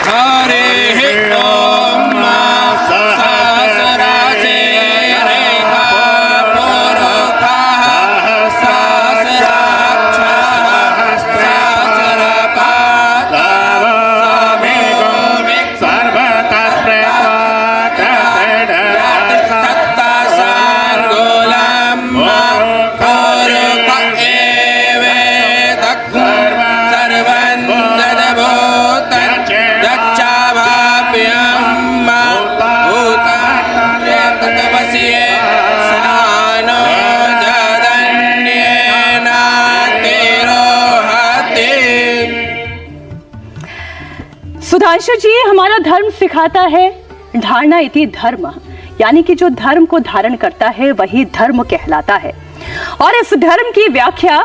हरिः ॐ सहस्राशे रेखा पुरुषः सहस्राक्षः सहस्रपादः समेगो सर्वतस्प्रभातः पुरुष एवेदः सर्वं ददभूतं दक्षाभाप्यं भूतान्यतमस्ये सानो जदन्येनातिरोहति। सुधांशु जी, हमारा धर्म सिखाता है धारणा इति धर्म, यानी कि जो धर्म को धारण करता है वही धर्म कहलाता है। और इस धर्म की व्याख्या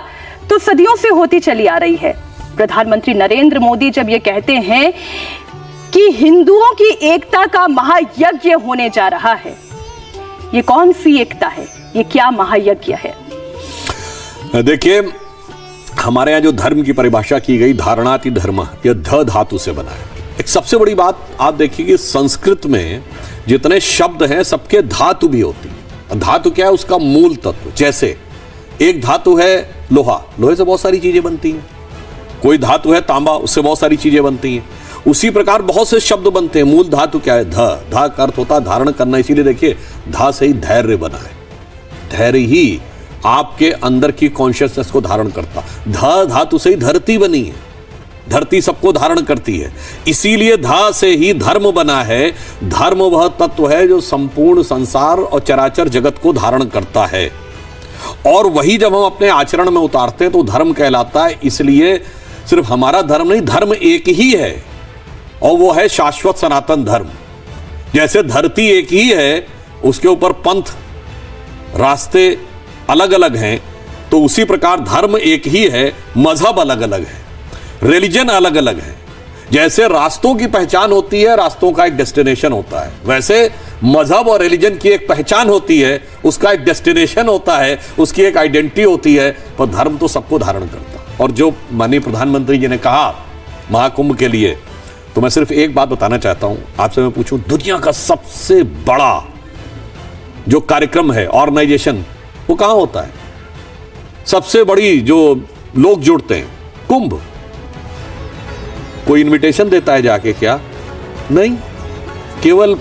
तो सदियों से होती चली आ रही है। प्रधानमंत्री नरेंद्र मोदी जब ये कहते हैं कि हिंदुओं की एकता का महायज्ञ होने जा रहा है, ये कौन सी एकता है, ये क्या महायज्ञ है? देखिए, हमारे यहाँ जो धर्म की परिभाषा की गई धारणाति धर्म, यह ध धातु से बना है। एक सबसे बड़ी बात आप देखिए कि संस्कृत में जितने शब्द हैं सबके धातु भी होती है। धातु क्या है? उसका मूल तत्व। जैसे एक धातु है लोहा, लोहे से बहुत सारी चीजें बनती हैं। कोई धातु है तांबा, उससे बहुत सारी चीजें बनती हैं। उसी प्रकार बहुत से शब्द बनते हैं। मूल धातु क्या है? ध। धा का अर्थ होता है धारण करना, इसीलिए देखिए धा से ही धैर्य बना है। धैर्य ही आपके अंदर की कॉन्शियसनेस को धारण करता। ध धातु से ही धरती बनी है, धरती सबको धारण करती है, इसीलिए धा से ही धर्म बना है। धर्म वह तत्व है जो संपूर्ण संसार और चराचर जगत को धारण करता है, और वही जब हम अपने आचरण में उतारते हैं तो धर्म कहलाता है। इसलिए सिर्फ हमारा धर्म नहीं, धर्म एक ही है, और वो है शाश्वत सनातन धर्म। जैसे धरती एक ही है, उसके ऊपर पंथ रास्ते अलग अलग हैं, तो उसी प्रकार धर्म एक ही है, मजहब अलग अलग है, रिलीजन अलग अलग है। जैसे रास्तों की पहचान होती है, रास्तों का एक डेस्टिनेशन होता है, वैसे मजहब और रिलीजन की एक पहचान होती है, उसका एक डेस्टिनेशन होता है, उसकी एक आइडेंटिटी होती है, पर धर्म तो सबको धारण करता है। और जो माननीय प्रधानमंत्री जी ने कहा महाकुंभ के लिए, तो मैं सिर्फ एक बात बताना चाहता हूं आपसे। मैं पूछूं, दुनिया का सबसे बड़ा जो कार्यक्रम है, ऑर्गेनाइजेशन, वो कहां होता है? सबसे बड़ी जो लोग जुड़ते हैं, कुंभ। कोई इनविटेशन देता है जाके? क्या नहीं। केवल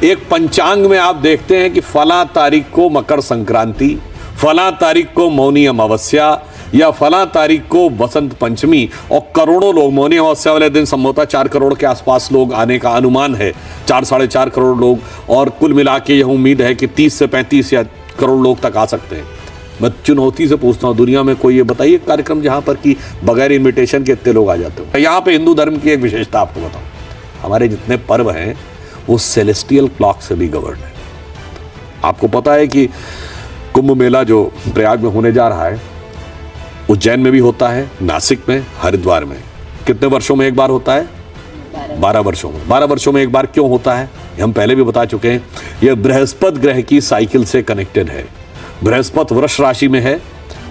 एक पंचांग में आप देखते हैं कि फला तारीख को मकर संक्रांति, फला तारीख को मौनी अमावस्या, या फला तारीख को बसंत पंचमी, और करोड़ों लोग मौनी अमावस्या वाले दिन संभवतः 4 करोड़ के आसपास लोग आने का अनुमान है, 4-4.5 करोड़ लोग, और कुल मिला के यह उम्मीद है कि 30 से 35 या करोड़ लोग तक आ सकते हैं। मैं चुनौती से पूछता हूं, दुनिया में कोई ये बताइए कार्यक्रम जहां पर कि बगैर इनविटेशन के इतने लोग आ जाते हो। यहां पे हिंदू धर्म की एक विशेषता आपको बताऊं, हमारे जितने पर्व हैं वो सेलेस्टियल क्लॉक से भी गवर्न है। आपको पता है कि कुंभ मेला जो प्रयाग में होने जा रहा है, उज्जैन में भी होता है, नासिक में, हरिद्वार में। कितने वर्षों में एक बार होता है? 12 वर्षों में। 12 वर्षों में एक बार क्यों होता है, हम पहले भी बता चुके हैं। यह बृहस्पति ग्रह की साइकिल से कनेक्टेड है। बृहस्पति वृष राशि में है,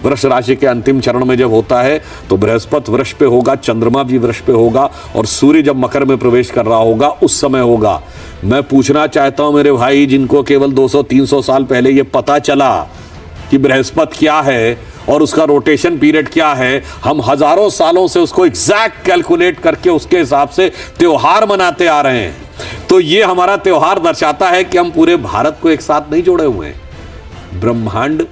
वृष राशि के अंतिम चरण में जब होता है तो बृहस्पति वृष पे होगा, चंद्रमा भी वृष पे होगा, और सूर्य जब मकर में प्रवेश कर रहा होगा उस समय होगा। मैं पूछना चाहता हूं मेरे भाई, जिनको केवल 200-300 साल पहले ये पता चला कि बृहस्पति क्या है और उसका रोटेशन पीरियड क्या है, हम हजारों सालों से उसको एग्जैक्ट कैलकुलेट करके उसके हिसाब से त्योहार मनाते आ रहे हैं। तो ये हमारा त्योहार दर्शाता है कि हम पूरे भारत को एक साथ नहीं जोड़े हुए हैं, ब्रह्मांड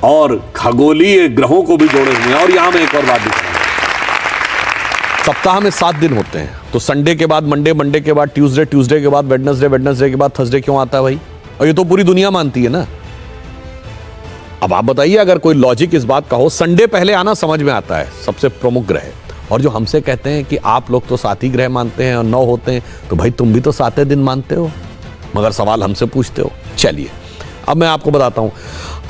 और खगोलीय ग्रहों को भी जोड़े हुए हैं। और यहां में एक और बात दिख रही है, सप्ताह में 7 दिन होते हैं, तो संडे के बाद मंडे, मंडे के बाद ट्यूसडे, ट्यूसडे के बाद वेडनेसडे, वेडनेसडे के बाद थर्सडे क्यों आता है भाई? और ये तो पूरी दुनिया मानती है ना। अब आप बताइए, अगर कोई लॉजिक इस बात का हो, संडे पहले आना समझ में आता है, सबसे प्रमुख ग्रह। और जो हमसे कहते हैं कि आप लोग तो 7 ही ग्रह मानते हैं और 9 होते हैं, तो भाई तुम भी तो 7 दिन मानते हो, मगर सवाल हमसे पूछते हो। चलिए अब मैं आपको बताता हूं,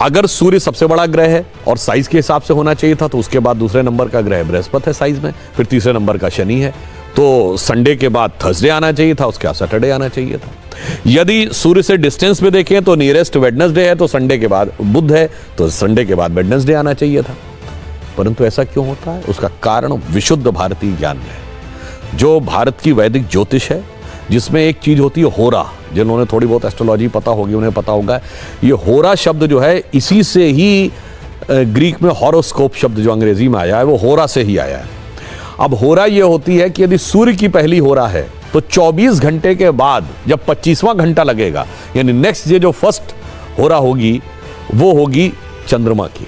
अगर सूर्य सबसे बड़ा ग्रह है और साइज के हिसाब से होना चाहिए था, तो उसके बाद दूसरे नंबर का ग्रह बृहस्पति है साइज में, फिर तीसरे नंबर का शनि है, तो संडे के बाद थर्सडे आना चाहिए था, उसके बाद सैटरडे आना चाहिए था। यदि सूर्य से डिस्टेंस में देखें तो नियरेस्ट वेडनेसडे है, तो संडे के बाद बुध है, तो संडे के बाद वेडनेसडे आना चाहिए था। परंतु ऐसा क्यों होता है? उसका कारण विशुद्ध भारतीय ज्ञान में है। जो भारत की वैदिक ज्योतिष है, जिसमें एक चीज होती है होरा। जिन्होंने थोड़ी बहुत एस्ट्रोलॉजी पता होगी उन्हें पता होगा, ये होरा शब्द जो है इसी से ही ग्रीक में हॉरोस्कोप शब्द जो अंग्रेजी में आया है वो होरा से ही आया है। अब होरा ये होती है कि यदि सूर्य की पहली होरा है तो 24 घंटे के बाद जब 25वां घंटा लगेगा, यानी नेक्स्ट ये जो फर्स्ट होरा होगी वो होगी चंद्रमा की।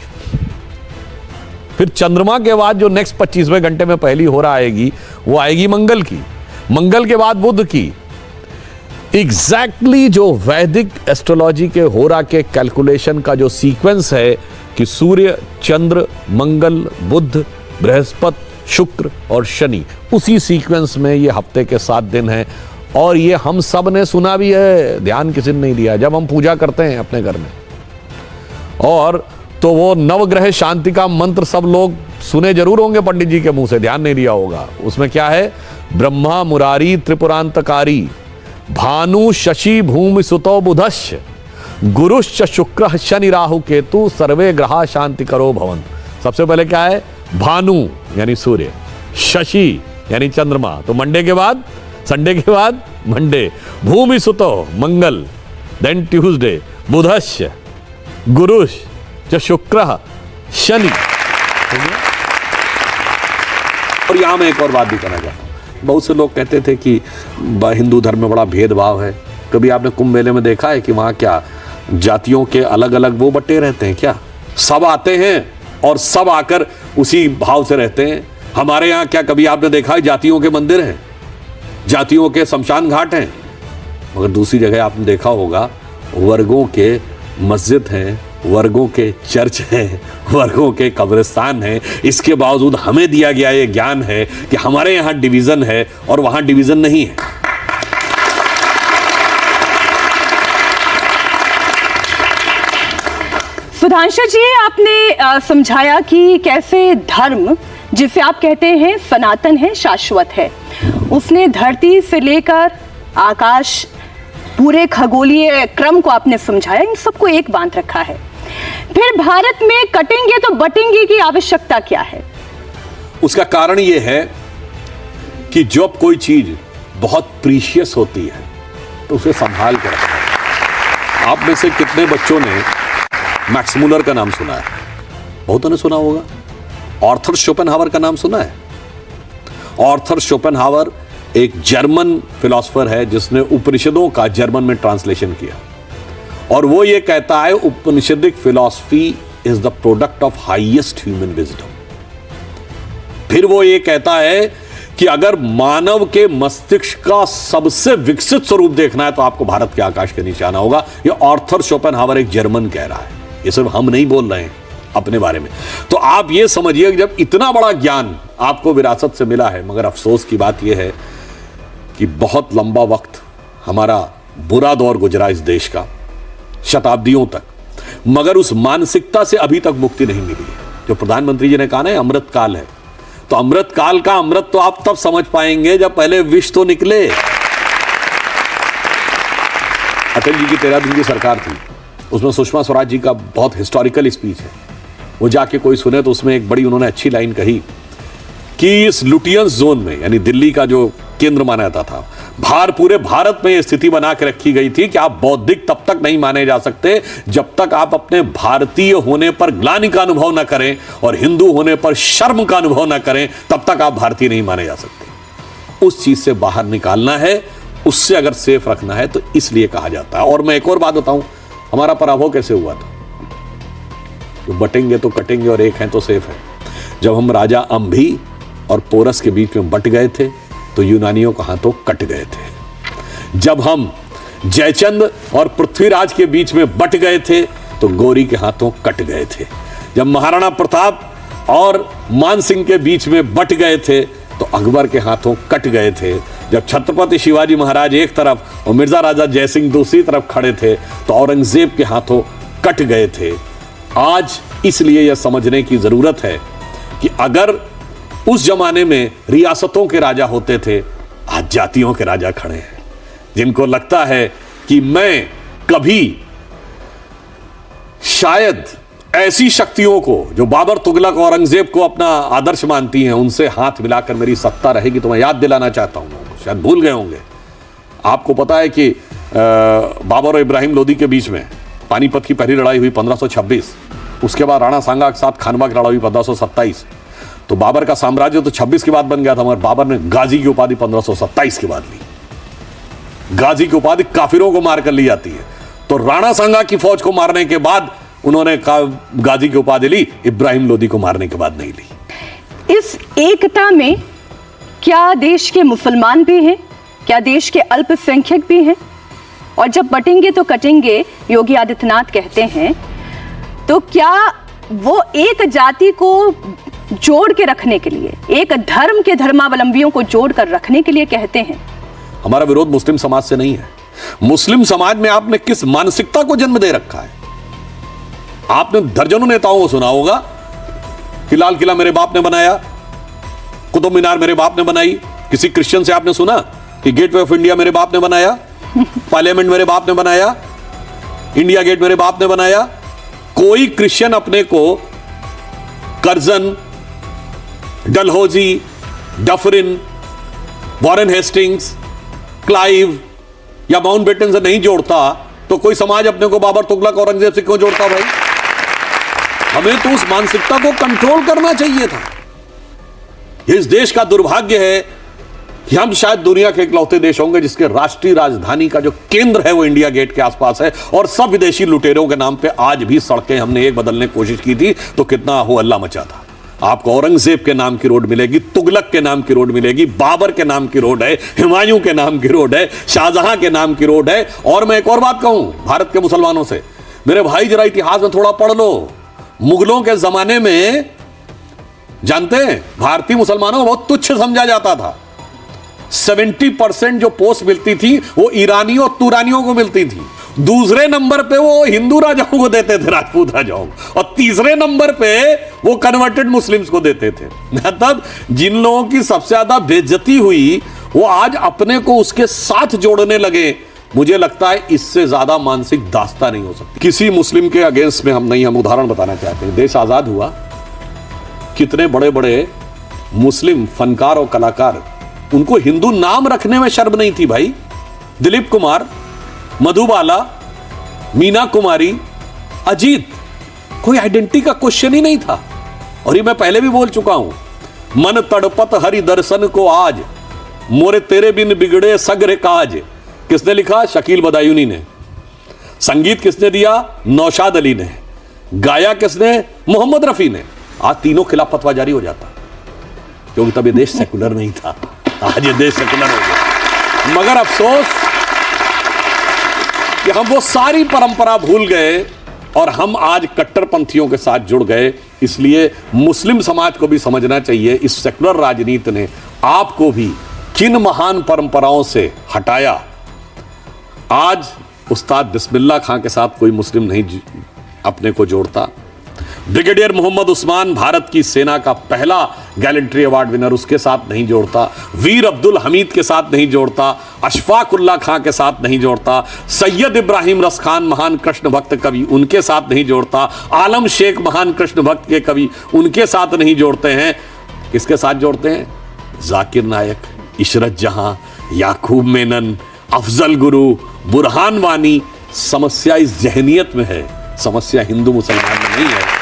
फिर चंद्रमा के बाद जो नेक्स्ट 25वें घंटे में पहली होरा आएगी वो आएगी मंगल की, मंगल के बाद बुध की। एग्जैक्टली जो वैदिक एस्ट्रोलॉजी के होरा के कैलकुलेशन का जो सीक्वेंस है कि सूर्य, चंद्र, मंगल, बुध, बृहस्पति, शुक्र और शनि, उसी सीक्वेंस में ये हफ्ते के 7 दिन हैं। और ये हम सब ने सुना भी है, ध्यान किसी ने नहीं दिया। जब हम पूजा करते हैं अपने घर में और तो वो नवग्रह शांति का मंत्र सब लोग सुने जरूर होंगे पंडित जी के मुंह से, ध्यान नहीं दिया होगा। उसमें क्या है? ब्रह्मा मुरारी त्रिपुरांतकारी भानु शशि भूमि सुतो बुधश्च गुरुश्च शुक्र शनि राहु केतु सर्वे ग्रहा शांति करो भवंत। सबसे पहले क्या है? भानु यानी सूर्य, शशि यानी चंद्रमा, तो मंडे के बाद, संडे के बाद मंडे, भूमि सुतो मंगल, देन ट्यूसडे, बुधश्च गुरुश्च शुक्र शनि। और यहां मैं एक और बात भी करना चाहता हूं। बहुत से लोग कहते थे कि हिंदू धर्म में बड़ा भेदभाव है। कभी आपने कुंभ मेले में देखा है कि वहां क्या जातियों के अलग अलग वो बटे रहते हैं? क्या सब आते हैं और सब आकर उसी भाव से रहते हैं? हमारे यहाँ क्या कभी आपने देखा है जातियों के मंदिर हैं, जातियों के शमशान घाट हैं? मगर दूसरी जगह आपने देखा होगा वर्गों के मस्जिद हैं, वर्गों के चर्च हैं, वर्गों के कब्रिस्तान हैं। इसके बावजूद हमें दिया गया ये ज्ञान है कि हमारे यहाँ डिवीजन है और वहां डिवीजन नहीं है। सुधांशु जी, आपने समझाया कि कैसे धर्म जिसे आप कहते हैं सनातन है, शाश्वत है, उसने धरती से लेकर आकाश पूरे खगोलीय क्रम को आपने समझाया, इन सबको एक बांध रखा है। फिर भारत में कटेंगे तो बटेंगे की आवश्यकता क्या है? उसका कारण यह है कि जब कोई चीज बहुत प्रीशियस होती है तो उसे संभाल कर रखना है। आप में से कितने बच्चों ने मैक्स मूलर का नाम सुना है? बहुतों ने सुना होगा। आर्थर शोपेनहावर का नाम सुना है? आर्थर शोपेनहावर एक जर्मन फिलोसोफर है जिसने उपनिषदों का जर्मन में ट्रांसलेशन किया, और वो ये कहता है Upanishadic philosophy is the product of highest human wisdom. फिर वो ये कहता है कि अगर मानव के मस्तिष्क का सबसे विकसित स्वरूप देखना है तो आपको भारत के आकाश के नीचे आना होगा। ये आर्थर शोपेनहावर एक जर्मन कह रहा है, ये सिर्फ हम नहीं बोल रहे हैं अपने बारे में। तो आप ये समझिए कि जब इतना बड़ा ज्ञान आपको विरासत से मिला है, मगर अफसोस की बात यह है कि बहुत लंबा वक्त हमारा बुरा दौर गुजरा इस देश का, शताब्दियों तक, मगर उस मानसिकता से अभी तक मुक्ति नहीं मिली है। जो प्रधानमंत्री जी ने कहा ना अमृत काल है, तो अमृत काल का अमृत तो आप तब समझ पाएंगे जब पहले विष तो निकले। अटल जी की 13 दिन की सरकार थी, उसमें सुषमा स्वराज जी का बहुत हिस्टोरिकल स्पीच है, वो जाके कोई सुने तो उसमें एक बड़ी उन्होंने अच्छी लाइन कही कि इस लुटियंस जोन में, यानी दिल्ली का जो केंद्र माना जाता था, पूरे भारत में यह स्थिति बना के रखी गई थी कि आप बौद्धिक तब तक नहीं माने जा सकते जब तक आप अपने भारतीय होने पर ग्लानि का अनुभव न करें और हिंदू होने पर शर्म का अनुभव न करें, तब तक आप भारतीय नहीं माने जा सकते। उस चीज से बाहर निकालना है, उससे अगर सेफ रखना है तो इसलिए कहा जाता है। और मैं एक और बात बताऊं, हमारा पराभव कैसे हुआ था? तो बटेंगे तो कटेंगे और एक है तो सेफ है। जब हम राजा अंभी और पोरस के बीच में बट गए थे तो यूनानियों के हाथों कट गए थे। जब हम जयचंद और पृथ्वीराज के बीच में बट गए थे तो गौरी के हाथों कट गए थे। जब महाराणा प्रताप और मान सिंह के बीच में बट गए थे तो अकबर के हाथों कट गए थे। जब छत्रपति शिवाजी महाराज एक तरफ और मिर्जा राजा जयसिंह दूसरी तरफ खड़े थे तो औरंगजेब के हाथों कट गए थे। आज इसलिए यह समझने की जरूरत है कि अगर उस जमाने में रियासतों के राजा होते थे, आज जातियों के राजा खड़े हैं, जिनको लगता है कि मैं कभी शायद ऐसी शक्तियों को जो बाबर, तुगलक, औरंगजेब को अपना आदर्श मानती हैं, उनसे हाथ मिलाकर मेरी सत्ता रहेगी। तो मैं याद दिलाना चाहता हूं, शायद भूल गए होंगे, आपको पता है कि बाबर और इब्राहिम लोदी के बीच में पानीपत की पहली लड़ाई हुई 1526, उसके बाद राणा सांगा के साथ खानवा की लड़ाई हुई 1527। तो बाबर का साम्राज्य तो 26 के बाद बन गया था, मगर बाबर ने गाजी की उपाधि 1527 के बाद ली। गाजी की उपाधि काफिरों को मारकर ली जाती है, तो राणा सांगा की फौज को मारने के बाद उन्होंने गाजी की उपाधि ली, इब्राहिम लोदी को मारने के बाद नहीं ली। इस एकता में क्या देश के मुसलमान भी हैं, क्या देश के अल्पसंख्यक भी हैं? और जब बटेंगे तो कटेंगे योगी आदित्यनाथ कहते हैं, तो क्या वो एक जाति को जोड़ के रखने के लिए, एक धर्म के धर्मावलंबियों को जोड़ कर रखने के लिए कहते हैं? हमारा विरोध मुस्लिम समाज से नहीं है। मुस्लिम समाज में आपने किस मानसिकता को जन्म दे रखा है? आपने दर्जनों नेताओं को सुना होगा कि लाल किला मेरे बाप ने बनाया, कुतुब मीनार मेरे बाप ने बनाई। किसी क्रिश्चियन से आपने सुना कि गेटवे ऑफ इंडिया मेरे बाप ने बनाया, पार्लियामेंट मेरे बाप ने बनाया, इंडिया गेट मेरे बाप ने बनाया? कोई क्रिश्चियन अपने को Curzon, Dalhousie, Dufferin, Warren Hastings, Clive या माउंटबेटन से नहीं जोड़ता, तो कोई समाज अपने को बाबर, तुगलक, औरंगजेब से क्यों जोड़ता भाई? हमें तो उस मानसिकता को कंट्रोल करना चाहिए था। इस देश का दुर्भाग्य है कि हम शायद दुनिया के इकलौते देश होंगे जिसके राष्ट्रीय राजधानी का जो केंद्र है वो इंडिया गेट के आसपास है, और सब विदेशी लुटेरों के नाम पे आज भी सड़कें हमने एक बदलने की कोशिश की थी तो कितना हो हल्ला मचा था। आपको औरंगजेब के नाम की रोड मिलेगी, तुगलक के नाम की रोड मिलेगी, बाबर के नाम की रोड है, हुमायूं के नाम की रोड है, शाहजहां के नाम की रोड है। और मैं एक और बात कहूं भारत के मुसलमानों से, मेरे भाई जरा इतिहास में थोड़ा पढ़ लो। मुगलों के जमाने में जानते हैं भारतीय मुसलमानों को बहुत तुच्छ समझा जाता था। 70% जो पोस्ट मिलती थी वो ईरानियों और तुरानियों को मिलती थी। दूसरे नंबर पे वो हिंदू राजाओं को देते थे, राजपूत राजाओं को, और तीसरे नंबर पे वो कन्वर्टेड मुस्लिम्स को देते थे। मतलब जिन लोगों की सबसे ज्यादा बेइज्जती हुई वो आज अपने को उसके साथ जोड़ने लगे। मुझे लगता है इससे ज्यादा मानसिक दास्ता नहीं हो सकती। किसी मुस्लिम के अगेंस्ट में हम नहीं, हम उदाहरण बताना चाहते हैं। देश आजाद हुआ, कितने बड़े बड़े मुस्लिम फनकार और कलाकार, उनको हिंदू नाम रखने में शर्म नहीं थी भाई। दिलीप कुमार, मधुबाला, मीना कुमारी, अजीत, कोई आइडेंटिटी का क्वेश्चन ही नहीं था। और ये मैं पहले भी बोल चुका हूं, मन तड़पत हरि दर्शन को आज, मोरे तेरे बिन बिगड़े सगरे काज। किसने लिखा? शकील बदायूनी ने। संगीत किसने दिया? नौशाद अली ने। गाया किसने? मोहम्मद रफी ने। आज तीनों खिलाफ फतवा जारी हो जाता, क्योंकि तब ये देश सेकुलर नहीं था। आज ये देश सेकुलर हो गया। मगर अफसोस कि हम वो सारी परंपरा भूल गए और हम आज कट्टरपंथियों के साथ जुड़ गए। इसलिए मुस्लिम समाज को भी समझना चाहिए, इस सेकुलर राजनीति ने आपको भी किन महान परंपराओं से हटाया। आज उस्ताद बिस्मिल्लाह खां के साथ कोई मुस्लिम नहीं अपने को जोड़ता। ब्रिगेडियर मोहम्मद उस्मान, भारत की सेना का पहला गैलेंट्री अवार्ड विनर, उसके साथ नहीं जोड़ता। वीर अब्दुल हमीद के साथ नहीं जोड़ता। अशफाकुल्ला खां के साथ नहीं जोड़ता। सैयद इब्राहिम रस खान, महान कृष्ण भक्त कवि, उनके साथ नहीं जोड़ता। आलम शेख, महान कृष्ण भक्त के कवि, उनके साथ नहीं जोड़ते हैं। किसके साथ जोड़ते हैं? जाकिर नायक, इशरत जहां, याकूब मेनन, अफजल गुरु, बुरहान वानी। समस्या इस जहनियत में है, समस्या हिंदू मुसलमान में नहीं है।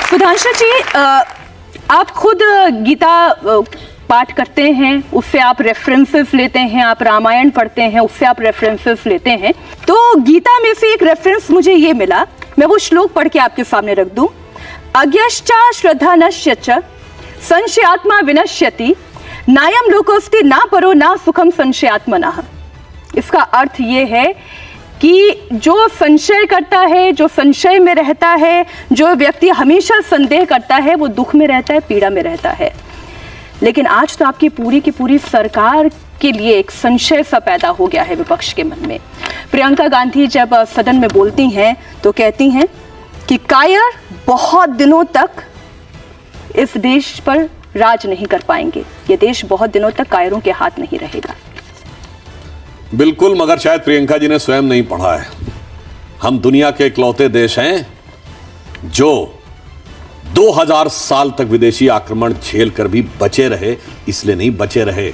सुधांशु जी, आप खुद गीता पाठ करते हैं, उससे आप रेफरेंसेस लेते हैं, आप रामायण पढ़ते हैं, उससे आप रेफरेंसेस लेते हैं। तो गीता में से एक रेफरेंस मुझे ये मिला, मैं वो श्लोक पढ़ के आपके सामने रख दूं। अज्ञश्चा श्रद्धा नश्य च संशयात्मा विनश्यति, नायम लोकोस्ति ना परो ना सुखम संशयात्मनः। इसका अर्थ ये है कि जो संशय करता है, जो संशय में रहता है, जो व्यक्ति हमेशा संदेह करता है, वो दुख में रहता है, पीड़ा में रहता है। लेकिन आज तो आपकी पूरी की पूरी सरकार के लिए एक संशय सा पैदा हो गया है विपक्ष के मन में। प्रियंका गांधी जब सदन में बोलती हैं तो कहती हैं कि कायर बहुत दिनों तक इस देश पर राज नहीं कर पाएंगे, ये देश बहुत दिनों तक कायरों के हाथ नहीं रहेगा। बिल्कुल, मगर शायद प्रियंका जी ने स्वयं नहीं पढ़ा है। हम दुनिया के इकलौते देश हैं जो 2000 साल तक विदेशी आक्रमण झेल कर भी बचे रहे। इसलिए नहीं बचे रहे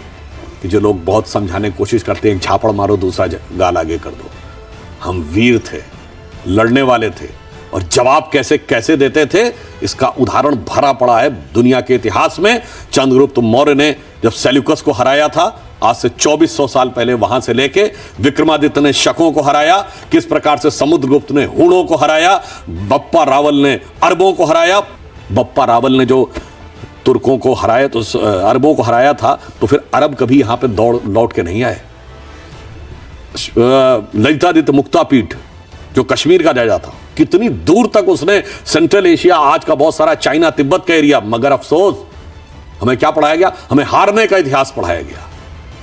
कि जो लोग बहुत समझाने की कोशिश करते हैं, झापड़ मारो दूसरा गाल आगे कर दो। हम वीर थे, लड़ने वाले थे, और जवाब कैसे कैसे देते थे इसका उदाहरण भरा पड़ा है दुनिया के इतिहास में। चंद्रगुप्त मौर्य ने जब सेल्यूकस को हराया था, आज से 2400 साल पहले, वहां से लेके विक्रमादित्य ने शकों को हराया, किस प्रकार से समुद्रगुप्त ने हूणों को हराया, बप्पा रावल ने अरबों को हराया। बप्पा रावल ने जो तुर्कों को हराया, तो अरबों को हराया था, तो फिर अरब कभी यहां पे लौट के नहीं आए। ललितादित्य मुक्तापीठ जो कश्मीर का राजा था, कितनी दूर तक उसने सेंट्रल एशिया, आज का बहुत सारा चाइना तिब्बत का एरिया, मगर अफसोस हमें क्या पढ़ाया गया? हमें हारने का इतिहास पढ़ाया गया,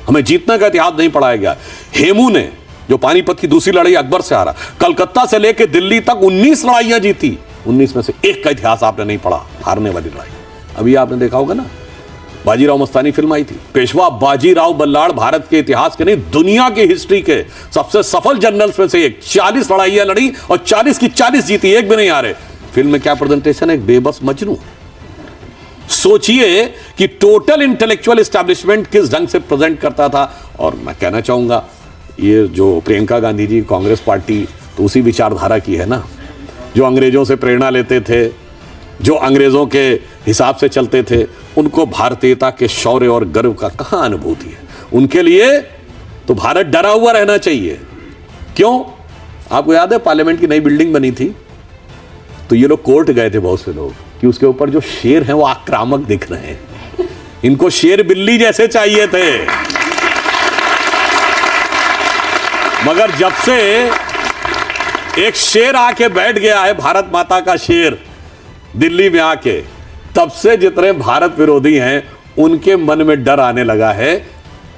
हमें जीतने का इतिहास नहीं पढ़ाया गया। हेमू ने जो पानीपत की दूसरी लड़ाई अकबर से हारा, कलकत्ता से लेकर दिल्ली तक 19 लड़ाइयां जीती, 19 में से एक का इतिहास आपने नहीं पढ़ा, हारने वाली लड़ाई। अभी आपने देखा होगा ना, बाजीराव मस्तानी फिल्म आई थी, पेशवा बाजीराव बल्लाड़ भारत के इतिहास के नहीं दुनिया की हिस्ट्री के सबसे सफल जनरल्स में से एक। 40 लड़ाइयां लड़ी और 40 की 40 जीती, एक भी नहीं हारे। फिल्म में क्या प्रेजेंटेशन है? एक बेबस मजनू। सोचिए कि टोटल इंटेलेक्चुअल एस्टैब्लिशमेंट किस ढंग से प्रेजेंट करता था। और मैं कहना चाहूंगा, ये जो प्रियंका गांधी जी कांग्रेस पार्टी तो उसी विचारधारा की है ना, जो अंग्रेजों से प्रेरणा लेते थे, जो अंग्रेजों के हिसाब से चलते थे, उनको भारतीयता के शौर्य और गर्व का कहां अनुभूति है। उनके लिए तो भारत डरा हुआ रहना चाहिए। क्यों? आपको याद है पार्लियामेंट की नई बिल्डिंग बनी थी, तो ये लोग कोर्ट गए थे, बहुत से लोग, कि उसके ऊपर जो शेर हैं वो आक्रामक दिख रहे हैं, इनको शेर बिल्ली जैसे चाहिए थे। मगर जब से एक शेर आके बैठ गया है, भारत माता का शेर दिल्ली में आके, तब से जितने भारत विरोधी हैं उनके मन में डर आने लगा है।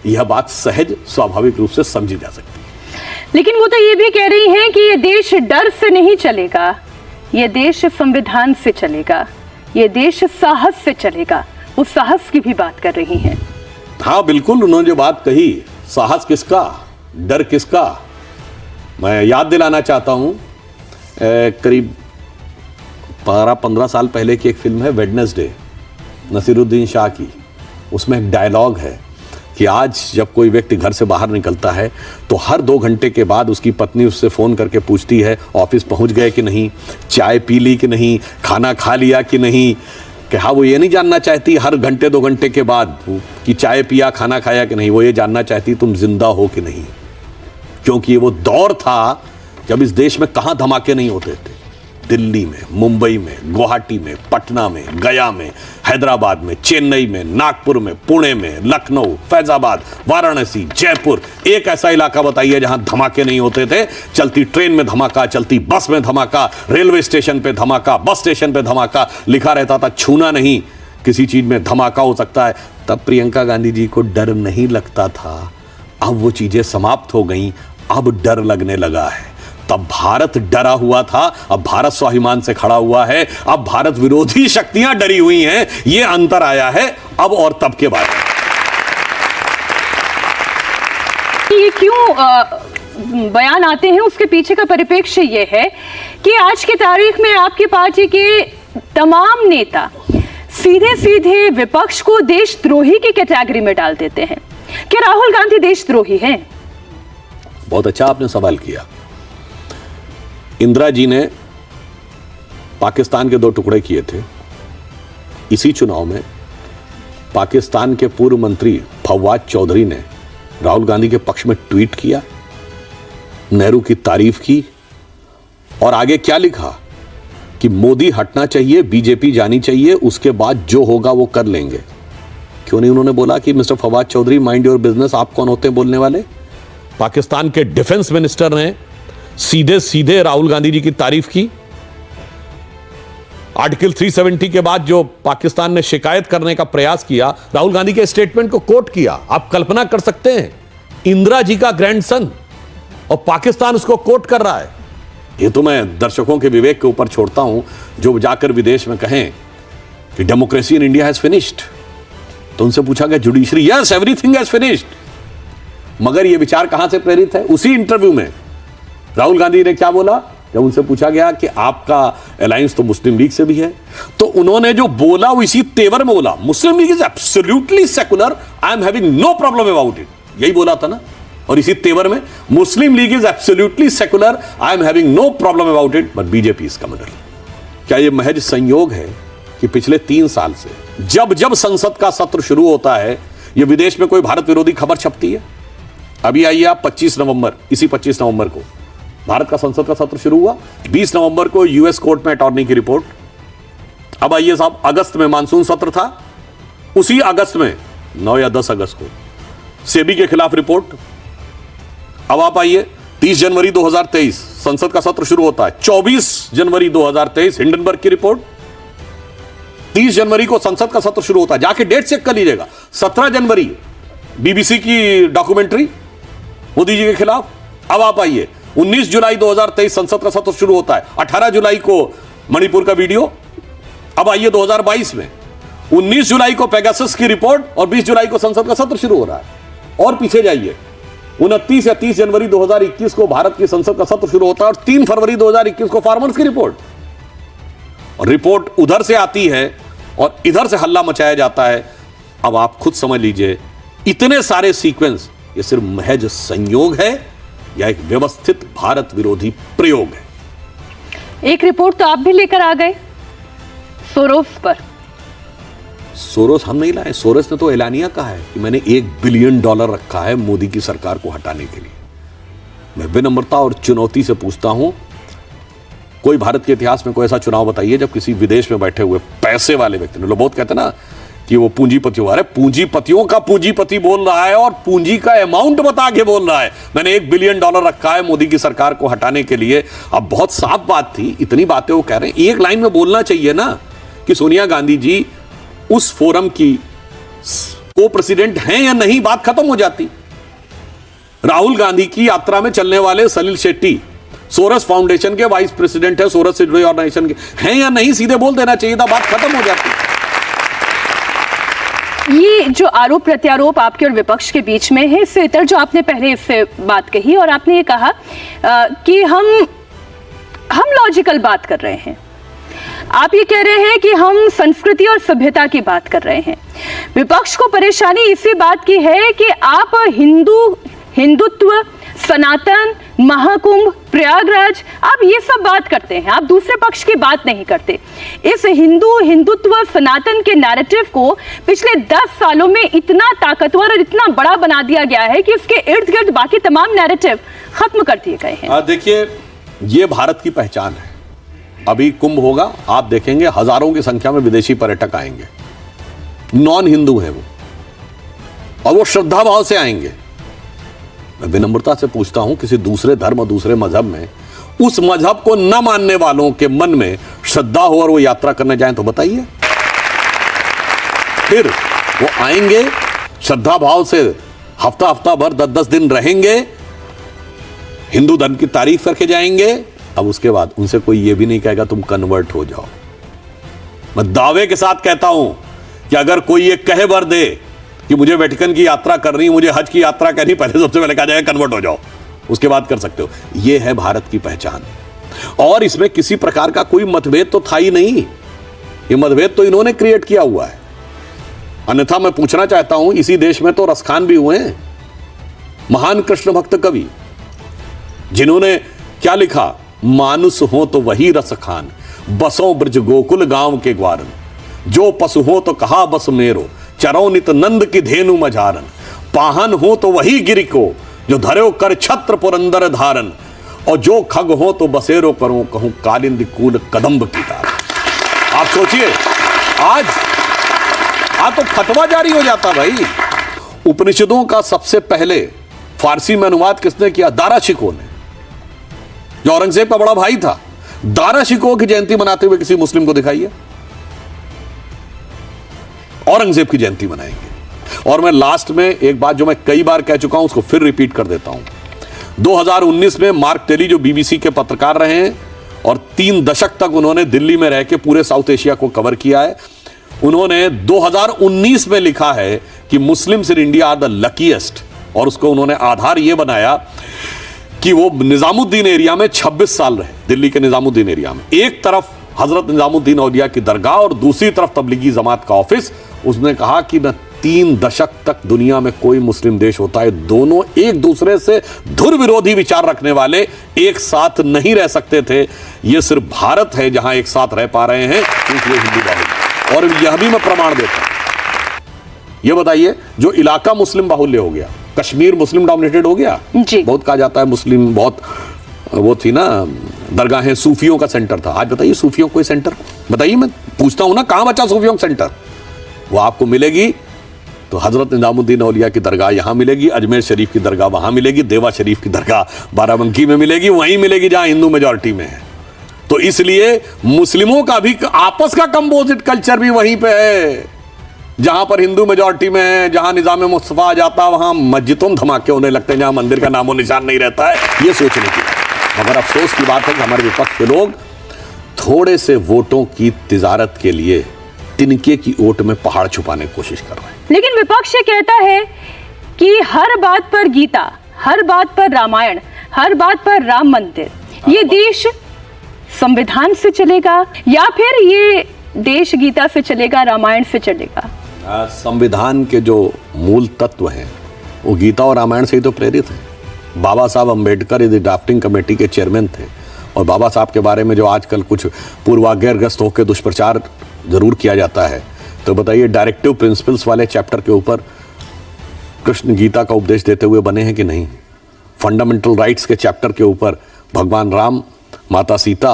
यह बात सहज स्वाभाविक रूप से समझी जा सकती है। लेकिन वो तो ये भी कह रही हैं कि ये देश डर से नहीं चलेगा, ये देश संविधान से चलेगा, ये देश साहस से चलेगा। वो साहस की भी बात कर रही हैं। हाँ बिल्कुल, उन्होंने जो बात कही, साहस किसका, डर किसका, मैं याद दिलाना चाहता हूं, करीब 12-15 साल पहले की एक फिल्म है वेडनेसडे, नसीरुद्दीन शाह की। उसमें एक डायलॉग है कि आज जब कोई व्यक्ति घर से बाहर निकलता है तो हर 2 घंटे के बाद उसकी पत्नी उससे फ़ोन करके पूछती है ऑफिस पहुंच गए कि नहीं, चाय पी ली कि नहीं, खाना खा लिया कि नहीं। कि हाँ, वो ये नहीं जानना चाहती हर घंटे 2 घंटे के बाद कि चाय पिया, खाना खाया कि नहीं, वो ये जानना चाहती तुम जिंदा हो कि नहीं। क्योंकि वो दौर था जब इस देश में कहाँ धमाके नहीं होते थे। दिल्ली में, मुंबई में, गुवाहाटी में, पटना में, गया में, हैदराबाद में, चेन्नई में, नागपुर में, पुणे में, लखनऊ, फैजाबाद, वाराणसी, जयपुर। एक ऐसा इलाका बताइए जहां धमाके नहीं होते थे। चलती ट्रेन में धमाका, चलती बस में धमाका, रेलवे स्टेशन पे धमाका, बस स्टेशन पे धमाका, लिखा रहता था छूना नहीं, किसी चीज में धमाका हो सकता है। तब प्रियंका गांधी जी को डर नहीं लगता था। अब वो चीजें समाप्त हो गई, अब डर लगने लगा है। तब भारत डरा हुआ था, अब भारत स्वाभिमान से खड़ा हुआ है। अब भारत विरोधी शक्तियां डरी हुई हैं। ये अंतर आया है अब और तब के बाद। ये क्यों बयान आते हैं, उसके पीछे का परिप्रेक्ष्य ये है कि आज की तारीख में आपकी पार्टी के तमाम नेता सीधे सीधे विपक्ष को देशद्रोही की कैटेगरी में डाल देते हैं। क्या राहुल गांधी देशद्रोही हैं? बहुत अच्छा आपने सवाल किया। इंदिरा जी ने पाकिस्तान के 2 टुकड़े किए थे। इसी चुनाव में पाकिस्तान के पूर्व मंत्री फवाद चौधरी ने राहुल गांधी के पक्ष में ट्वीट किया, नेहरू की तारीफ की और आगे क्या लिखा कि मोदी हटना चाहिए, बीजेपी जानी चाहिए, उसके बाद जो होगा वो कर लेंगे। क्यों नहीं उन्होंने बोला कि mister Fawad Chaudhry mind your business, आप कौन होते हैं बोलने वाले। पाकिस्तान के डिफेंस मिनिस्टर ने सीधे सीधे राहुल गांधी जी की तारीफ की। आर्टिकल 370 के बाद जो पाकिस्तान ने शिकायत करने का प्रयास किया, राहुल गांधी के स्टेटमेंट को कोट किया। आप कल्पना कर सकते हैं, इंदिरा जी का ग्रैंडसन और पाकिस्तान उसको कोट कर रहा है। ये तो मैं दर्शकों के विवेक के ऊपर छोड़ता हूं, जो जाकर विदेश में कहें कि democracy in India has finished, तो उनसे पूछा गया judiciary, yes everything has finished. मगर ये विचार कहां से प्रेरित है? उसी इंटरव्यू में राहुल गांधी ने क्या बोला जब उनसे पूछा गया कि आपका अलायंस तो मुस्लिम लीग से भी है, तो उन्होंने जो बोला वो इसी तेवर में बोला, Muslim League is absolutely secular, I am having no problem about it, यही बोला था ना। और इसी तेवर में Muslim League is absolutely secular, I am having no problem about it, but BJP is communal. क्या यह महज संयोग है कि पिछले 3 साल से जब जब संसद का सत्र शुरू होता है, यह विदेश में कोई भारत विरोधी खबर छपती है? अभी आइए आप 25 नवंबर, इसी 25 नवंबर को भारत का संसद का सत्र शुरू हुआ, 20 नवंबर को यूएस कोर्ट में अटॉर्नी की रिपोर्ट। अब आइए साहब, अगस्त में मानसून सत्र था, उसी अगस्त में 9 या 10 अगस्त को सेबी के खिलाफ रिपोर्ट। अब आप आइए 30 जनवरी 2023 संसद का सत्र शुरू होता है, 24 जनवरी 2023 हिंडनबर्ग की रिपोर्ट। 30 जनवरी को संसद का सत्र शुरू होता है, जाके डेट चेक कर लीजिएगा, 17 जनवरी बीबीसी की डॉक्यूमेंट्री मोदी जी के खिलाफ। अब आप आइए 19 जुलाई 2023 संसद का सत्र शुरू होता है, 18 जुलाई को मणिपुर का वीडियो। अब आइए 2022 में 19 जुलाई को पेगासस की रिपोर्ट और 20 जुलाई को संसद का सत्र शुरू हो रहा है। और पीछे जाइए, 29 या 30 जनवरी 2021 को भारत की संसद का सत्र शुरू होता है और 3 फरवरी 2021 को फार्मर्स की रिपोर्ट। और रिपोर्ट उधर से आती है और इधर से हल्ला मचाया जाता है। अब आप खुद समझ लीजिए, इतने सारे सीक्वेंस ये सिर्फ महज संयोग है या एक व्यवस्थित भारत विरोधी प्रयोग है? एक रिपोर्ट तो आप भी लेकर आ गए सोरोस पर। सोरोस हम नहीं लाए, सोरोस ने तो एलानिया कहा है कि मैंने $1 बिलियन रखा है मोदी की सरकार को हटाने के लिए। मैं विनम्रता और चुनौती से पूछता हूं, कोई भारत के इतिहास में कोई ऐसा चुनाव बताइए जब किसी विदेश में बैठे हुए पैसे वाले व्यक्ति ने, लोग बहुत कहते हैं ना कि वो पूंजीपतियों, अरे पूंजीपतियों का पूंजीपति बोल रहा है और पूंजी का अमाउंट बता के बोल रहा है मैंने $1 बिलियन रखा है मोदी की सरकार को हटाने के लिए। अब बहुत साफ बात थी, इतनी बातें वो कह रहे हैं, एक लाइन में बोलना चाहिए ना कि सोनिया गांधी जी उस फोरम की को प्रेसिडेंट हैं या नहीं, बात खत्म हो जाती। राहुल गांधी की यात्रा में चलने वाले सलील शेट्टी सोरस फाउंडेशन के वाइस प्रेसिडेंट है, सोरस सिडवे ऑर्गेनाइजेशन के हैं या नहीं, सीधे बोल देना चाहिए था, बात खत्म हो जाती। ये जो आरोप प्रत्यारोप आपके और विपक्ष के बीच में है, इससे इतर जो आपने पहले इससे बात कही और आपने ये कहा कि हम लॉजिकल बात कर रहे हैं, आप ये कह रहे हैं कि हम संस्कृति और सभ्यता की बात कर रहे हैं। विपक्ष को परेशानी इसी बात की है कि आप हिंदुत्व, सनातन, महाकुंभ, प्रयागराज, आप ये सब बात करते हैं, आप दूसरे पक्ष की बात नहीं करते। इस हिंदुत्व, सनातन के नैरेटिव को पिछले 10 सालों में इतना ताकतवर और इतना बड़ा बना दिया गया है कि उसके इर्द गिर्द बाकी तमाम नैरेटिव खत्म कर दिए गए हैं। देखिए, ये भारत की पहचान है। अभी कुंभ होगा, आप देखेंगे हजारों की संख्या में विदेशी पर्यटक आएंगे, नॉन हिंदू है वो, और वो श्रद्धा भाव से आएंगे। मैं विनम्रता से पूछता हूं, किसी दूसरे धर्म, दूसरे मजहब में उस मजहब को न मानने वालों के मन में श्रद्धा हो और वो यात्रा करने जाएं तो बताइए। फिर वो आएंगे श्रद्धा भाव से, हफ्ता भर 10-10 दिन रहेंगे, हिंदू धर्म की तारीफ करके जाएंगे। अब उसके बाद उनसे कोई ये भी नहीं कहेगा तुम कन्वर्ट हो जाओ। मैं दावे के साथ कहता हूं कि अगर कोई ये कहे भर दे कि मुझे वेटिकन की यात्रा करनी, मुझे हज की यात्रा करनी, पहले सबसे पहले कहा जाएगा कन्वर्ट हो जाओ, उसके बाद कर सकते हो। यह है भारत की पहचान, और इसमें किसी प्रकार का कोई मतभेद तो था ही नहीं। ये मतभेद तो इन्होंने क्रिएट किया हुआ है। अन्यथा मैं पूछना चाहता हूं, इसी देश में तो रसखान भी हुए हैं, महान कृष्ण भक्त कवि, जिन्होंने क्या लिखा, मानुस हो तो वही रस खान, बसों ब्रज गोकुल गांव के ग्वारन, जो पशु हो तो कहा बस मेरो, चरो नित नंद की धेनु मझारन, पाहन हो तो वही गिरि को, जो धरो कर छत्र पुरंदर धारन, और जो खग हो तो बसेरो करो कहूं कालिंदी कूल कदम्ब की तार। आप सोचिए, आज तो फतवा जारी हो जाता भाई। उपनिषदों का सबसे पहले फारसी में अनुवाद किसने किया? दारा शिकोह ने, जो औरंगजेब का बड़ा भाई था। दारा शिकोह की जयंती मनाते हुए किसी मुस्लिम को दिखाइए। औरंगजेब की जयंती मनाएंगे। और मैं लास्ट में एक बात जो मैं कई बार कह चुका हूं, उसको फिर रिपीट कर देता हूं। 2019 में मार्क टेली, जो बीबीसी के पत्रकार रहे हैं और 3 दशक तक उन्होंने दिल्ली में रह के पूरे साउथ एशिया को कवर किया है, उन्होंने 2019 में लिखा है कि Muslims in India are the luckiest, और उसको उन्होंने आधार यह बनाया कि वो निजामुद्दीन एरिया में 26 साल रहे, दिल्ली के निजामुद्दीन एरिया में। एक तरफ हजरत निजामुद्दीन औलिया की दरगाह और दूसरी तरफ तबलीगी जमात का ऑफिस। उसने कहा कि न 3 दशक तक दुनिया में कोई मुस्लिम देश होता है, दोनों एक दूसरे से धुर विरोधी विचार रखने वाले एक साथ नहीं रह सकते थे। ये सिर्फ भारत है जहां एक साथ रह पा रहे हैं क्योंकि ये हिंदू बाहुल्य, और यह भी मैं प्रमाण देता हूं। ये बताइए, जो इलाका मुस्लिम बाहुल्य हो गया, कश्मीर मुस्लिम डोमिनेटेड हो गया। जी। बहुत कहा जाता है मुस्लिम, बहुत वो थी ना दरगाहें, सूफियों का सेंटर था। आज बताइए सूफियों कोई सेंटर बताइए, मैं पूछता हूं ना, कहां बचा सूफियों का सेंटर? वो आपको मिलेगी तो हजरत निजामुद्दीन औलिया की दरगाह यहां मिलेगी, अजमेर शरीफ की दरगाह वहां मिलेगी, देवा शरीफ की दरगाह बाराबंकी में मिलेगी, वहीं मिलेगी जहां हिंदू मेजॉरिटी में है। तो इसलिए मुस्लिमों का भी आपस का कंपोजिट कल्चर भी वहीं पे है, जहां पर हिंदू मेजॉरिटी में है। जहां निजाम मुस्तफा आ जाता है वहां मस्जिदों में धमाके होने लगते हैं, जहां मंदिर का नामो निशान नहीं रहता है। ये सोचने की बात, मगर अफसोस की बात है कि हमारे विपक्ष के लोग थोड़े से वोटों की तिजारत के लिए तिनके की ओट में पहाड़ छुपाने की कोशिश कर रहे हैं। लेकिन विपक्ष ये कहता है कि हर बात पर गीता, हर बात पर रामायण, हर बात पर राम मंदिर, ये देश संविधान से चलेगा या फिर ये देश गीता से चलेगा, रामायण से चलेगा? संविधान के जो मूल तत्व हैं वो गीता और रामायण से ही तो प्रेरित हैं। बाबा साहब अंबेडकर इस ड्राफ्टिंग कमेटी के चेयरमैन थे, और बाबा साहब के बारे में जो आजकल कुछ पूर्वाग्रहग्रस्त होकर दुष्प्रचार जरूर किया जाता है, तो बताइए डायरेक्टिव प्रिंसिपल्स वाले चैप्टर के ऊपर कृष्ण गीता का उपदेश देते हुए बने हैं कि नहीं? फंडामेंटल राइट्स के चैप्टर के ऊपर भगवान राम, माता सीता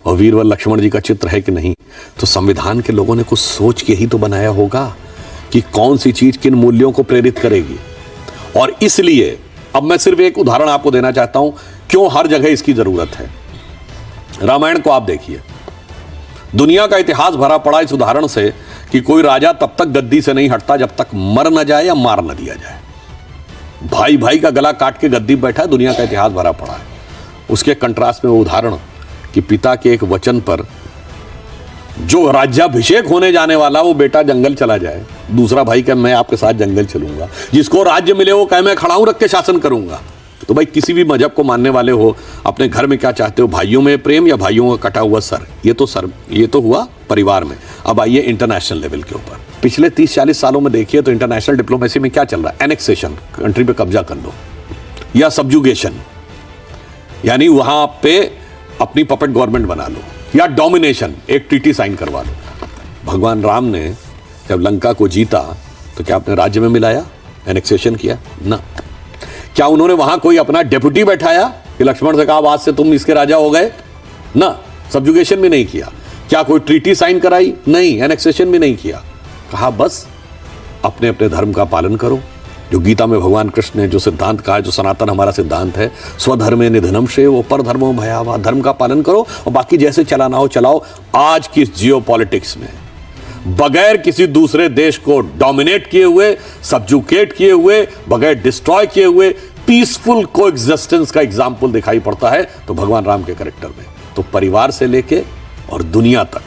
और वीर व लक्ष्मण जी का चित्र है कि नहीं? तो संविधान के लोगों ने कुछ सोच के ही तो बनाया होगा कि कौन सी चीज किन मूल्यों को प्रेरित करेगी। और इसलिए अब मैं सिर्फ एक उदाहरण आपको देना चाहता हूं क्यों हर जगह इसकी जरूरत है। रामायण को आप देखिए, दुनिया का इतिहास भरा पड़ा इस उदाहरण से कि कोई राजा तब तक गद्दी से नहीं हटता जब तक मर न जाए या मार न दिया जाए। भाई भाई का गला काट के गद्दी बैठा है, दुनिया का इतिहास भरा पड़ा है। उसके कंट्रास्ट में वो उदाहरण कि पिता के एक वचन पर जो राज्याभिषेक होने जाने वाला वो बेटा जंगल चला जाए, दूसरा भाई कहे मैं आपके साथ जंगल चलूंगा, जिसको राज्य मिले वो कहे मैं खड़ा हूं रख के शासन करूंगा। तो भाई किसी भी मजहब को मानने वाले हो, अपने घर में क्या चाहते हो, भाइयों में प्रेम या भाइयों का कटा हुआ सर? ये तो हुआ परिवार में। अब आइए इंटरनेशनल लेवल के ऊपर। पिछले 30-40 सालों में देखिए तो इंटरनेशनल डिप्लोमेसी में क्या चल रहा है? एनेक्सेशन, कंट्री पे कब्जा कर लो, या सब्जुगेशन यानी वहां पे अपनी पपेट गवर्नमेंट बना लो, या डोमिनेशन, एक ट्रीटी साइन करवा लो। भगवान राम ने जब लंका को जीता तो क्या अपने राज्य में मिलाया, एनेक्सेशन किया? ना। क्या उन्होंने वहां कोई अपना डेप्यूटी बैठाया कि लक्ष्मण से कहा आज से तुम इसके राजा हो गए? ना। सब्जुगेशन भी नहीं किया। क्या कोई ट्रीटी साइन कराई? नहीं। एनेक्सेशन भी नहीं किया। कहा बस अपने अपने धर्म का पालन करो। जो गीता में भगवान कृष्ण ने जो सिद्धांत कहा है, जो सनातन हमारा सिद्धांत है, स्वधर्मे निधनम श्रेयो, वो पर धर्मो भयावह, धर्म का पालन करो और बाकी जैसे चलाना हो चलाओ। आज की जियोपॉलिटिक्स में बगैर किसी दूसरे देश को डोमिनेट किए हुए, सब्जुकेट किए हुए, बगैर डिस्ट्रॉय किए हुए पीसफुल कोएग्जिस्टेंस का एग्जाम्पल दिखाई पड़ता है तो भगवान राम के कैरेक्टर में। तो परिवार से लेके और दुनिया तक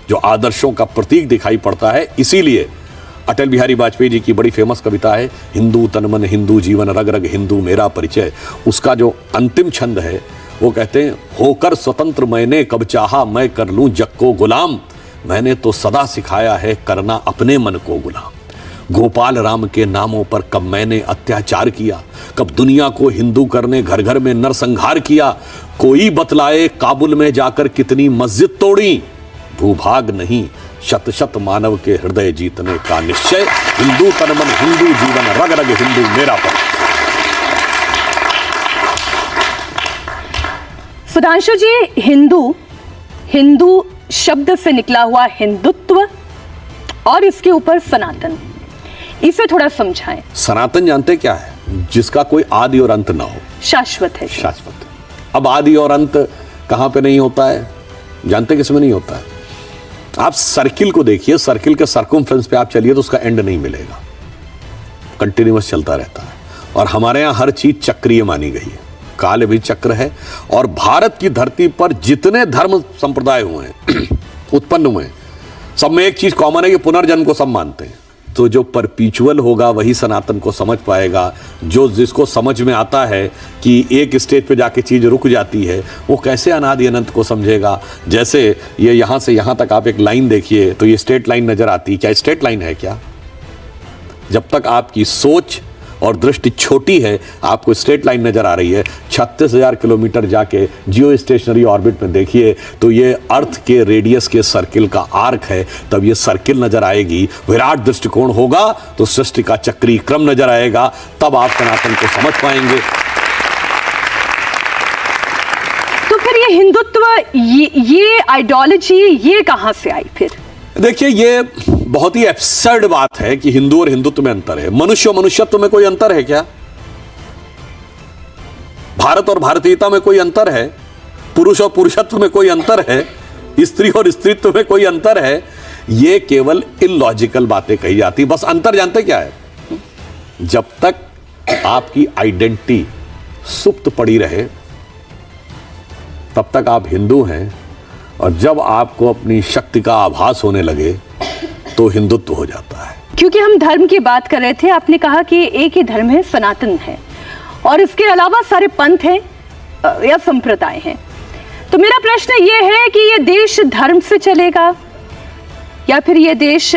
जो आदर्शों का प्रतीक दिखाई पड़ता है। इसीलिए अटल बिहारी वाजपेयी जी की बड़ी फेमस कविता है, हिंदू तन मन हिंदू जीवन, रग रग हिंदू मेरा परिचय। उसका जो अंतिम छंद है वो कहते हैं, होकर स्वतंत्र मैंने कब चाहा मैं कर लूं जग को गुलाम, मैंने तो सदा सिखाया है करना अपने मन को गुलाम। गोपाल राम के नामों पर कब मैंने अत्याचार किया, कब दुनिया को हिंदू करने घर घर में नरसंहार किया। कोई बतलाए काबुल में जाकर कितनी मस्जिद तोड़ी, भूभाग नहीं शत शत मानव के हृदय जीतने का निश्चय। हिंदू तन मन हिंदू जीवन, रग रग हिंदू मेरा पर। सुधांशु जी, हिंदू शब्द से निकला हुआ हिंदुत्व और इसके ऊपर सनातन, इसे थोड़ा समझाएं। सनातन जानते क्या है? जिसका कोई आदि और अंत ना हो, शाश्वत है। शाश्वत। अब आदि और अंत कहां पे नहीं होता है? जानते किसमें नहीं होता है? आप सर्किल को देखिए, सर्किल के सर्कमफ्रेंस पे आप चलिए तो उसका एंड नहीं मिलेगा, कंटिन्यूअस चलता रहता है। और हमारे यहां हर चीज चक्रीय मानी गई है, काल भी चक्र है। और भारत की धरती पर जितने धर्म संप्रदाय हुए हैं उत्पन्न हुए हैं, सब में एक चीज कॉमन है कि पुनर्जन्म को सब मानते हैं। तो जो परपीचुअल होगा वही सनातन को समझ पाएगा। जो जिसको समझ में आता है कि एक स्टेज पे जाके चीज़ रुक जाती है, वो कैसे अनादि अनंत को समझेगा। जैसे ये यहाँ से यहाँ तक आप एक लाइन देखिए तो ये स्ट्रेट लाइन नज़र आती है, क्या स्ट्रेट लाइन है क्या? जब तक आपकी सोच और दृष्टि छोटी है, आपको स्ट्रेट लाइन नजर आ रही है। 36,000 किलोमीटर जाके जियो स्टेशनरी ऑर्बिट में देखिए तो ये अर्थ के रेडियस के सर्किल का आर्क है, तब ये सर्किल नजर आएगी। विराट दृष्टिकोण होगा तो सृष्टि का चक्री क्रम नजर आएगा, तब आप सनातन को समझ पाएंगे। तो फिर ये हिंदुत्व, ये आइडियोलॉजी ये कहां से आई फिर? देखिए, ये बहुत ही एब्सर्ड बात है कि हिंदू और हिंदुत्व में अंतर है। मनुष्य और मनुष्यत्व में कोई अंतर है क्या? भारत और भारतीयता में कोई अंतर है? पुरुष और पुरुषत्व में कोई अंतर है? स्त्री और स्त्रीत्व में कोई अंतर है? ये केवल इलॉजिकल बातें कही जाती। बस अंतर जानते क्या है? जब तक आपकी आइडेंटिटी सुप्त पड़ी रहे तब तक आप हिंदू हैं, और जब आपको अपनी शक्ति का आभास होने लगे तो हिंदुत्व हो जाता है। क्योंकि हम धर्म की बात कर रहे थे, आपने कहा कि एक ही धर्म है, सनातन है, और इसके अलावा सारे पंथ हैं या संप्रदाय हैं। तो मेरा प्रश्न ये है कि ये देश धर्म से चलेगा या फिर ये देश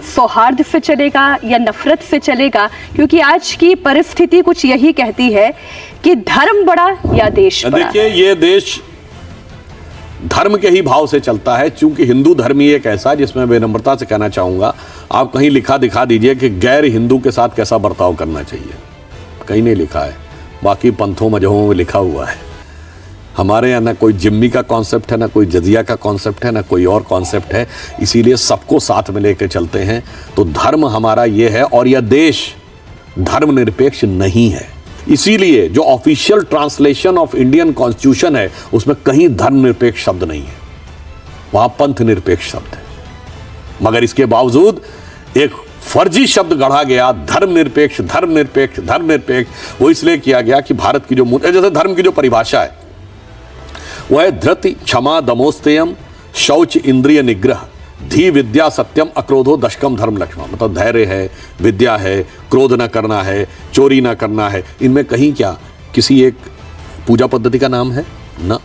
सौहार्द से चलेगा या नफरत से चलेगा? क्योंकि आज की परिस्थिति कुछ यही कहती है कि धर्म बड़ा या देश बड़ा। देखिए, ये देश धर्म के ही भाव से चलता है, क्योंकि हिंदू धर्म ही एक ऐसा है जिसमें विनम्रता से कहना चाहूंगा, आप कहीं लिखा दिखा दीजिए कि गैर हिंदू के साथ कैसा बर्ताव करना चाहिए। कहीं नहीं लिखा है, बाकी पंथों मजहबों में लिखा हुआ है। हमारे यहाँ ना कोई जिम्मी का कॉन्सेप्ट है, ना कोई जजिया का कॉन्सेप्ट है, ना कोई और कॉन्सेप्ट है, इसीलिए सबको साथ में लेकर चलते हैं। तो धर्म हमारा ये है, और यह देश धर्मनिरपेक्ष नहीं है। इसीलिए जो official translation of Indian constitution है उसमें कहीं धर्मनिरपेक्ष शब्द नहीं है, वहां पंथ निरपेक्ष शब्द है। मगर इसके बावजूद एक फर्जी शब्द गढ़ा गया, धर्मनिरपेक्ष धर्मनिरपेक्ष धर्मनिरपेक्ष। वो इसलिए किया गया कि भारत की जो जैसे धर्म की जो परिभाषा है वह है धृति क्षमा दमोस्तेयम शौच इंद्रिय निग्रह धी विद्या सत्यम अक्रोधो दशकम धर्म लक्ष्मण। मतलब धैर्य है, विद्या है, क्रोध न करना है, चोरी न करना है। इनमें कहीं क्या किसी एक पूजा पद्धति का नाम है? ना।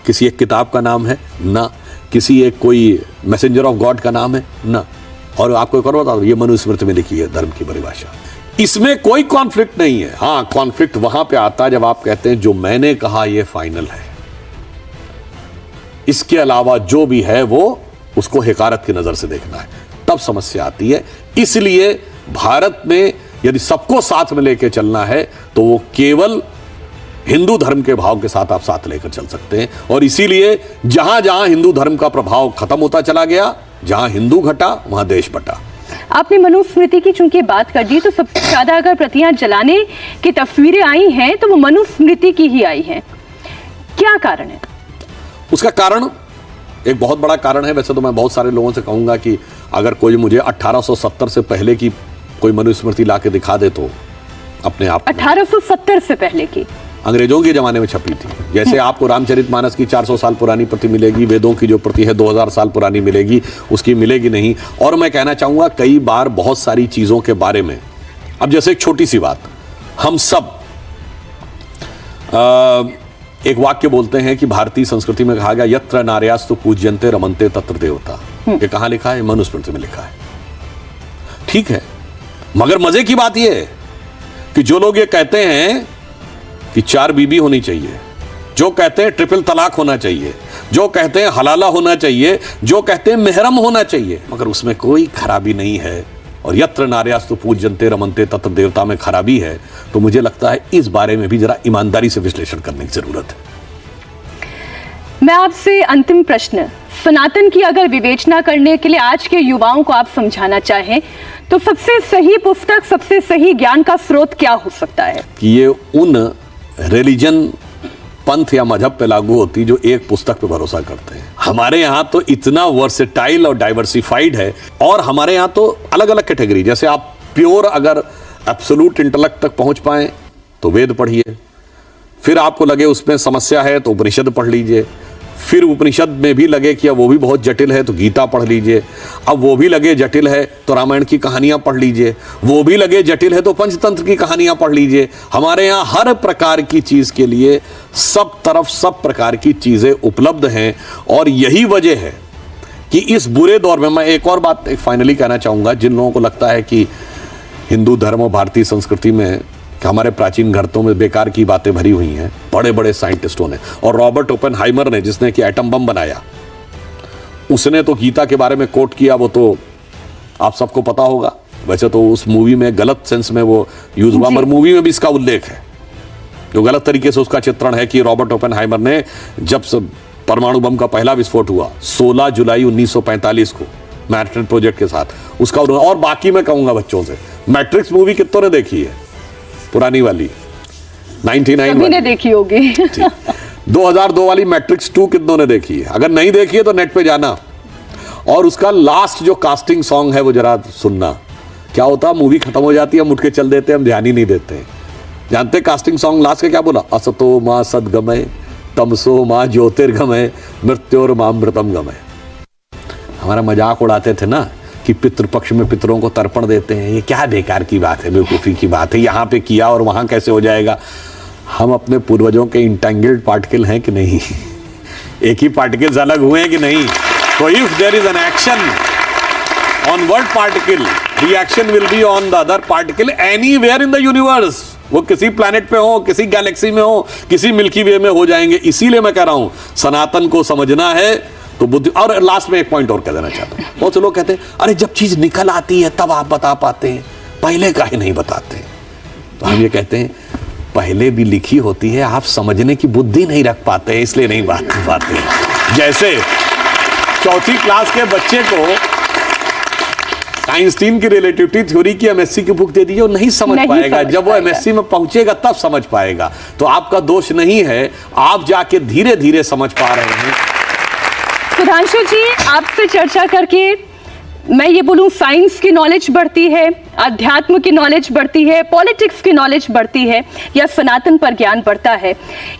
किसी एक किताब का नाम है? ना। किसी एक कोई मैसेंजर ऑफ गॉड का नाम है? ना। और आपको एक और बता दो, ये मनुस्मृति में लिखी है धर्म की परिभाषा। इसमें कोई कॉन्फ्लिक्ट नहीं है। हाँ, कॉन्फ्लिक्ट वहां पे आता है जब आप कहते हैं जो मैंने कहा यह फाइनल है, इसके अलावा जो भी है वो उसको हिकारत की नजर से देखना है, तब समस्या आती है। इसलिए भारत में यदि सबको साथ में लेकर चलना है तो वो केवल हिंदू धर्म के भाव के साथ आप साथ लेकर चल सकते हैं। और इसीलिए जहां जहां हिंदू धर्म का प्रभाव खत्म होता चला गया, जहां हिंदू घटा वहां देश बटा। आपने मनुस्मृति की चूंकि बात कर दी, तो सबसे ज्यादा अगर प्रतियां जलाने की तस्वीरें आई हैं तो वो मनुस्मृति की ही आई हैं। क्या कारण है उसका? कारण एक बहुत बड़ा कारण है। वैसे तो मैं बहुत सारे लोगों से कहूंगा कि अगर कोई मुझे 1870 से पहले की कोई मनुस्मृति ला के दिखा दे तो अपने आप 1870 से पहले की अंग्रेजों के जमाने में छपी थी। जैसे आपको रामचरितमानस की 400 साल पुरानी प्रति मिलेगी, वेदों की जो प्रति है 2000 साल पुरानी मिलेगी, उसकी मिलेगी नहीं। और मैं कहना चाहूंगा कई बार बहुत सारी चीजों के बारे में, अब जैसे एक छोटी सी बात, हम सब एक वाक्य बोलते हैं कि भारतीय संस्कृति में कहा गया यत्र नार्यास्तु पूज्यन्ते रमन्ते तत्र देवता। ये कहां लिखा है? मनुस्मृति में लिखा है। ठीक है, मगर मजे की बात यह है कि जो लोग ये कहते हैं कि 4 बीबी होनी चाहिए, जो कहते हैं ट्रिपल तलाक होना चाहिए, जो कहते हैं हलाला होना चाहिए, जो कहते हैं मेहरम होना चाहिए, मगर उसमें कोई खराबी नहीं है, और यत्र नार्यास्तु पूज्यन्ते रमन्ते तत्र देवता में खराबी है, तो मुझे लगता है इस बारे में भी जरा ईमानदारी से विश्लेषण करने की जरूरत है। मैं आपसे अंतिम प्रश्न, सनातन की अगर विवेचना करने के लिए आज के युवाओं को आप समझाना चाहें तो सबसे सही पुस्तक, सबसे सही ज्ञान का स्रोत क्या हो सकता है? कि ये उन रिलीजन, पंथ या मजहब पे लागू होती जो एक पुस्तक पे भरोसा करते हैं। हमारे यहाँ तो इतना वर्सेटाइल और डाइवर्सिफाइड है, और हमारे यहाँ तो अलग अलग कैटेगरी, जैसे आप प्योर अगर एब्सोल्यूट इंटेलेक्ट तक पहुंच पाए तो वेद पढ़िए, फिर आपको लगे उसमें समस्या है तो उपनिषद पढ़ लीजिए, फिर उपनिषद में भी लगे कि अब वो भी बहुत जटिल है तो गीता पढ़ लीजिए, अब वो भी लगे जटिल है तो रामायण की कहानियां पढ़ लीजिए, वो भी लगे जटिल है तो पंचतंत्र की कहानियां पढ़ लीजिए। हमारे यहाँ हर प्रकार की चीज के लिए सब तरफ सब प्रकार की चीजें उपलब्ध हैं, और यही वजह है कि इस बुरे दौर में, मैं एक और बात फाइनली कहना चाहूंगा, जिन लोगों को लगता है कि हिंदू धर्म और भारतीय संस्कृति में कि हमारे प्राचीन ग्रंथों में बेकार की बातें भरी हुई हैं, बड़े बड़े साइंटिस्टों ने, और रॉबर्ट ओपेनहाइमर ने, जिसने कि एटम बम बनाया, उसने तो गीता के बारे में कोट किया, वो तो आप सबको पता होगा। वैसे तो उस मूवी में गलत सेंस में वो यूज हुआ, मगर मूवी में भी इसका उल्लेख है, जो गलत तरीके से उसका चित्रण है कि रॉबर्ट ओपेनहाइमर ने जब परमाणु बम का पहला विस्फोट हुआ 16 जुलाई 1945 को मैनहट्टन प्रोजेक्ट के साथ, उसका। और बाकी मैं कहूंगा बच्चों से, मैट्रिक्स मूवी कितनों ने देखी है? पुरानी वाली 99 सभी ने देखी होगी। 2002 वाली मैट्रिक्स 2 कितनों ने देखी है? अगर नहीं देखी है तो नेट पे जाना, और उसका लास्ट जो कास्टिंग सॉन्ग है वो जरा सुनना। क्या होता, मूवी खत्म हो जाती है, हम उठ के चल देते हैं, हम ध्यान ही नहीं देते। जानते कास्टिंग सॉन्ग लास्ट का क्या बोला? असतो मां सद्गमय तमसो मां ज्योतिर्गमय मृत्योर्मामृतम गमय। हमारा मजाक उड़ाते थे ना कि पितृपक्ष में पितरों को तर्पण देते हैं, ये क्या बेकार की बात है, बेवकूफ़ी की बात है, यहाँ पे किया और वहाँ कैसे हो जाएगा। हम अपने पूर्वजों के इंटेंगल्ड पार्टिकल हैं कि नहीं? एक ही पार्टिकल्स अलग हुए हैं कि नहीं? तो if there is an action on one particle, the action will be on the other particle anywhere in the universe. वो किसी प्लैनेट पे हो, किसी गैलेक्सी में हो, किसी मिल्की वे में हो जाएंगे। इसीलिए मैं कह रहा हूं, सनातन को समझना है तो बुद्धि। और लास्ट में एक पॉइंट और कह देना चाहता हूं, बहुत से लोग कहते हैं अरे जब चीज निकल आती है तब आप बता पाते हैं, पहले काहे नहीं बताते? तो हम ये कहते हैं पहले भी लिखी होती है, आप समझने की बुद्धि नहीं रख पाते हैं, इसलिए नहीं बात पाते। जैसे चौथी क्लास के बच्चे को आइंस्टीन की रिलेटिविटी थ्योरी की एमएससी की बुक दे दीजिए, वो नहीं समझ पाएगा। जब वो एमएससी में पहुंचेगा तब समझ पाएगा। तो आपका दोष नहीं है, आप जाके धीरे धीरे समझ पा रहे हैं। सुधांशु जी, आपसे चर्चा करके मैं ये बोलूं, साइंस की नॉलेज बढ़ती है, अध्यात्म की नॉलेज बढ़ती है, पॉलिटिक्स की नॉलेज बढ़ती है, या सनातन पर ज्ञान बढ़ता है।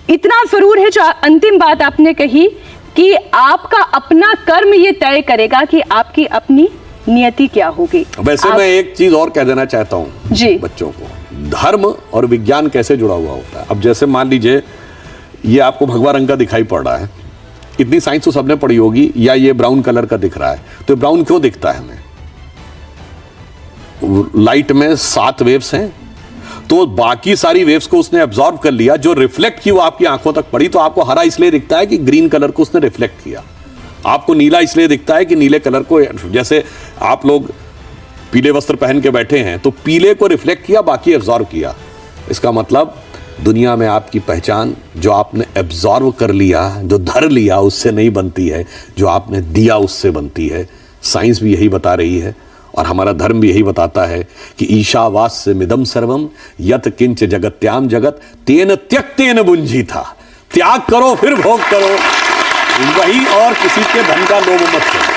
इतना जरूर है जो अंतिम बात आपने कही कि आपका अपना कर्म ये तय करेगा कि आपकी अपनी नियति क्या होगी। वैसे मैं एक चीज और कह देना चाहता हूं जी बच्चों को, धर्म और विज्ञान कैसे जुड़ा हुआ होता है। अब जैसे मान लीजिए ये आपको भगवा रंग का दिखाई पड़ रहा है, इतनी साइंस तो सबने पढ़ी होगी, या ये ब्राउन कलर का दिख रहा है, तो ब्राउन क्यों दिखता है हमें? लाइट में 7 वेव्स हैं, तो बाकी सारी वेव्स को उसने एब्जॉर्ब कर लिया, जो रिफ्लेक्ट की वो आपकी आंखों तक पड़ी। तो आपको हरा इसलिए दिखता है कि ग्रीन कलर को उसने रिफ्लेक्ट किया, आपको नीला इसलिए दिखता है कि नीले कलर को, जैसे आप लोग पीले वस्त्र पहन के बैठे हैं तो पीले को रिफ्लेक्ट किया, बाकी एब्जॉर्ब किया। इसका मतलब दुनिया में आपकी पहचान जो आपने एब्जॉर्व कर लिया, जो धर लिया, उससे नहीं बनती है, जो आपने दिया उससे बनती है। साइंस भी यही बता रही है और हमारा धर्म भी यही बताता है कि ईशावास्य मिदम सर्वम यत किंच जगत्याम जगत तेन त्यक्तेन बुंजी था। त्याग करो फिर भोग करो, वही, और किसी के धन का लोभ मत करो।